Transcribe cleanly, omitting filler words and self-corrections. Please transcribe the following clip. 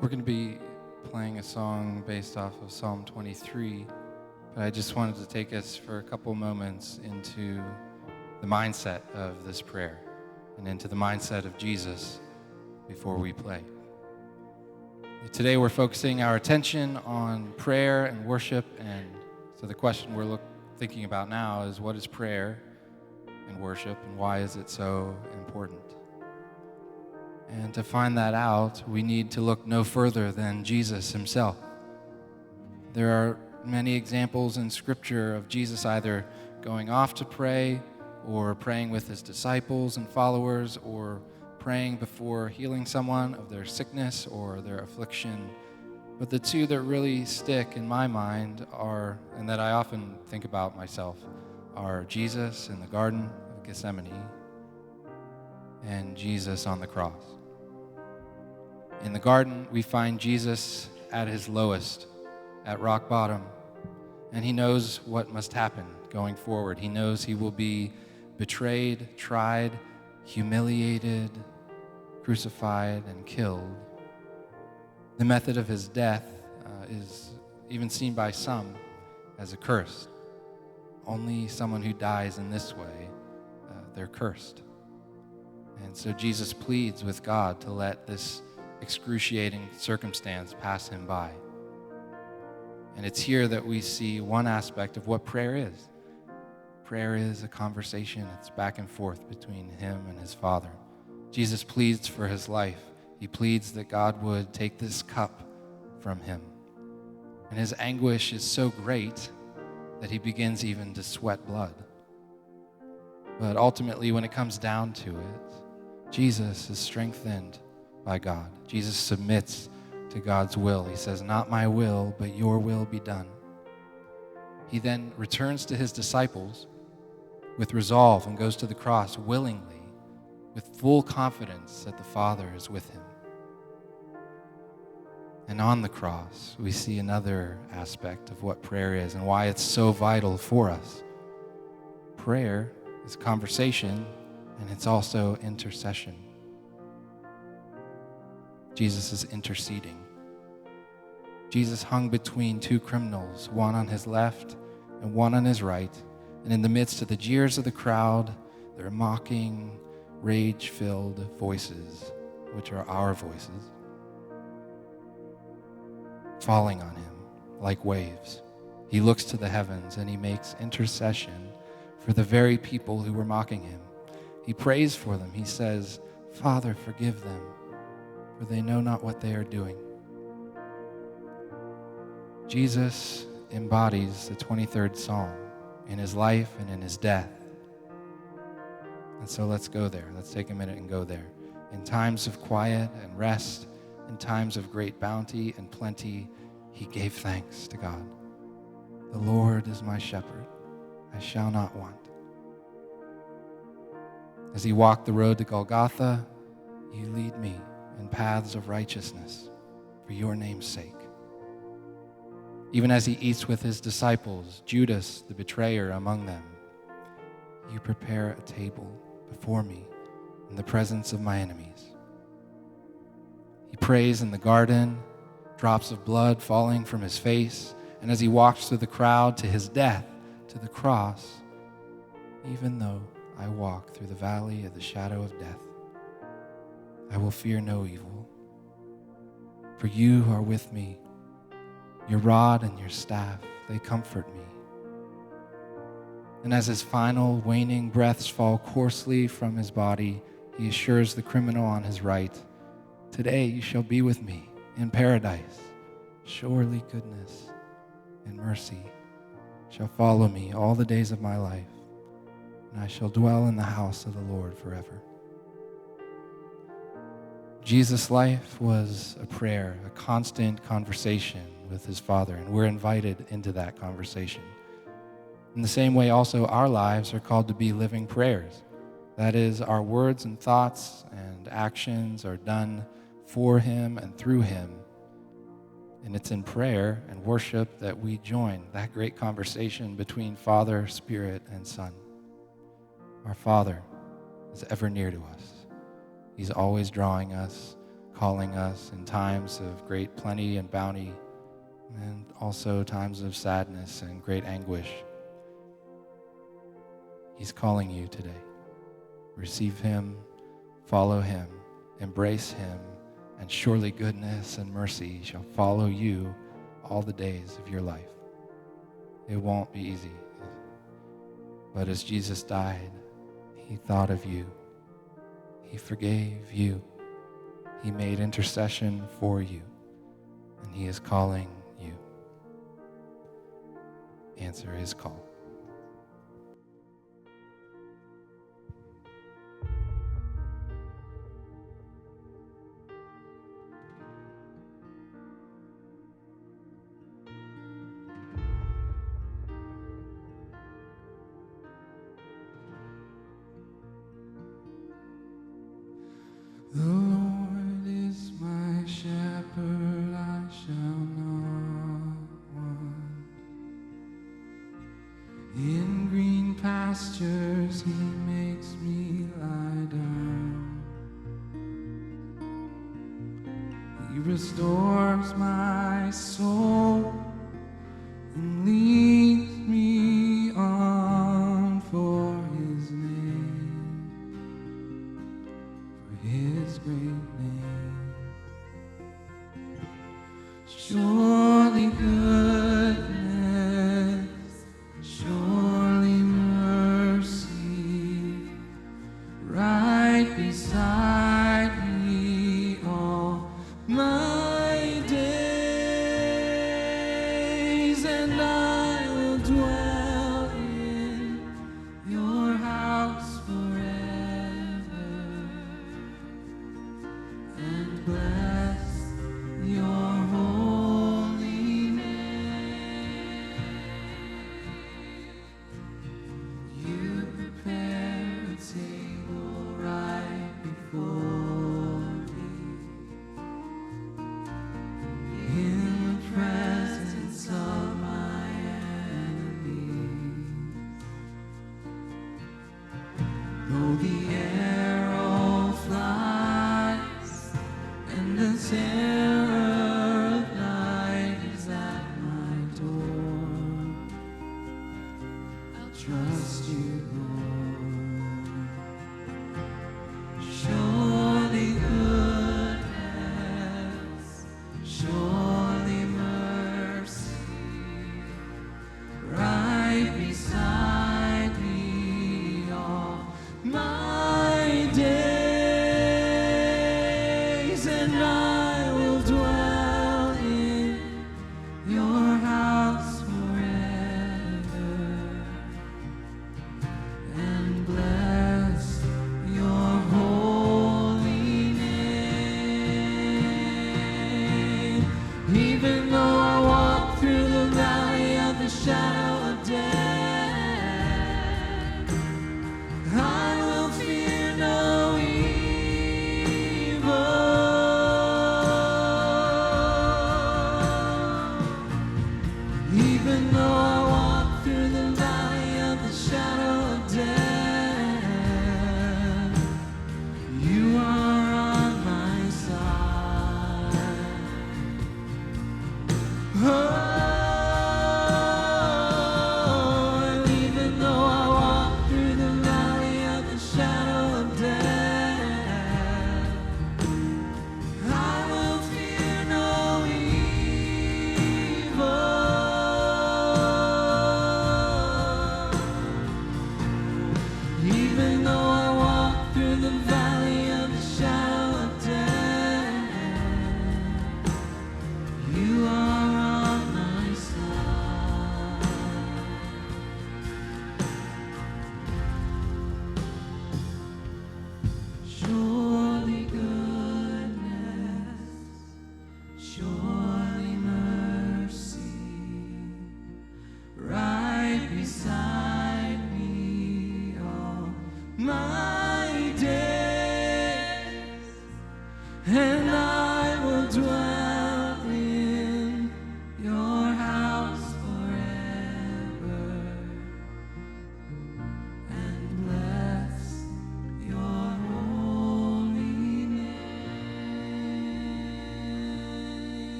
We're going to be playing a song based off of Psalm 23, but I just wanted to take us for a couple moments into the mindset of this prayer and into the mindset of Jesus before we play. Today we're focusing our attention on prayer and worship, and so the question we're thinking about now is, what is prayer and worship, and why is it so important? And to find that out, we need to look no further than Jesus himself. There are many examples in Scripture of Jesus either going off to pray, or praying with his disciples and followers, or praying before healing someone of their sickness or their affliction. But the two that really stick in my mind are, and that I often think about myself, are Jesus in the Garden of Gethsemane and Jesus on the cross. In the garden, we find Jesus at his lowest, at rock bottom, and he knows what must happen going forward. He knows he will be betrayed, tried, humiliated, crucified, and killed. The method of his death is even seen by some as a curse. Only someone who dies in this way, they're cursed. And so Jesus pleads with God to let this excruciating circumstance pass him by. And it's here that we see one aspect of what prayer is. Prayer is a conversation. It's back and forth between him and his Father. Jesus pleads for his life. He pleads that God would take this cup from him. And his anguish is so great that he begins even to sweat blood. But ultimately, when it comes down to it, Jesus is strengthened by God. Jesus submits to God's will. He says, "Not my will, but your will be done." He then returns to his disciples with resolve and goes to the cross willingly, with full confidence that the Father is with him. And on the cross, we see another aspect of what prayer is and why it's so vital for us. Prayer is conversation, and it's also intercession. Jesus is interceding. Jesus hung between two criminals, one on his left and one on his right, and in the midst of the jeers of the crowd, their mocking, rage-filled voices, which are our voices, falling on him like waves, he looks to the heavens and he makes intercession for the very people who were mocking him. He prays for them. He says, "Father, forgive them, for they know not what they are doing." Jesus embodies the 23rd Psalm in his life and in his death. And so let's go there. Let's take a minute and go there. In times of quiet and rest, in times of great bounty and plenty, he gave thanks to God. "The Lord is my shepherd. I shall not want." As he walked the road to Golgotha, "You lead me in paths of righteousness for your name's sake." Even as he eats with his disciples, Judas, the betrayer, among them, "You prepare a table before me in the presence of my enemies." He prays in the garden, drops of blood falling from his face, and as he walks through the crowd to his death, to the cross, "Even though I walk through the valley of the shadow of death, I will fear no evil, for you are with me. Your rod and your staff, they comfort me." And as his final waning breaths fall coarsely from his body, he assures the criminal on his right, "Today you shall be with me in paradise. Surely goodness and mercy shall follow me all the days of my life, and I shall dwell in the house of the Lord forever." Jesus' life was a prayer, a constant conversation with his Father, and we're invited into that conversation. In the same way, also, our lives are called to be living prayers. That is, our words and thoughts and actions are done for him and through him. And it's in prayer and worship that we join that great conversation between Father, Spirit, and Son. Our Father is ever near to us. He's always drawing us, calling us in times of great plenty and bounty, and also times of sadness and great anguish. He's calling you today. Receive him, follow him, embrace him, and surely goodness and mercy shall follow you all the days of your life. It won't be easy, but as Jesus died, he thought of you. He forgave you. He made intercession for you, and he is calling you. Answer his call. The Lord is my shepherd, I shall not want. In green pastures he makes me lie down. He restores my soul and leads me on for his name, for his great name. Surely good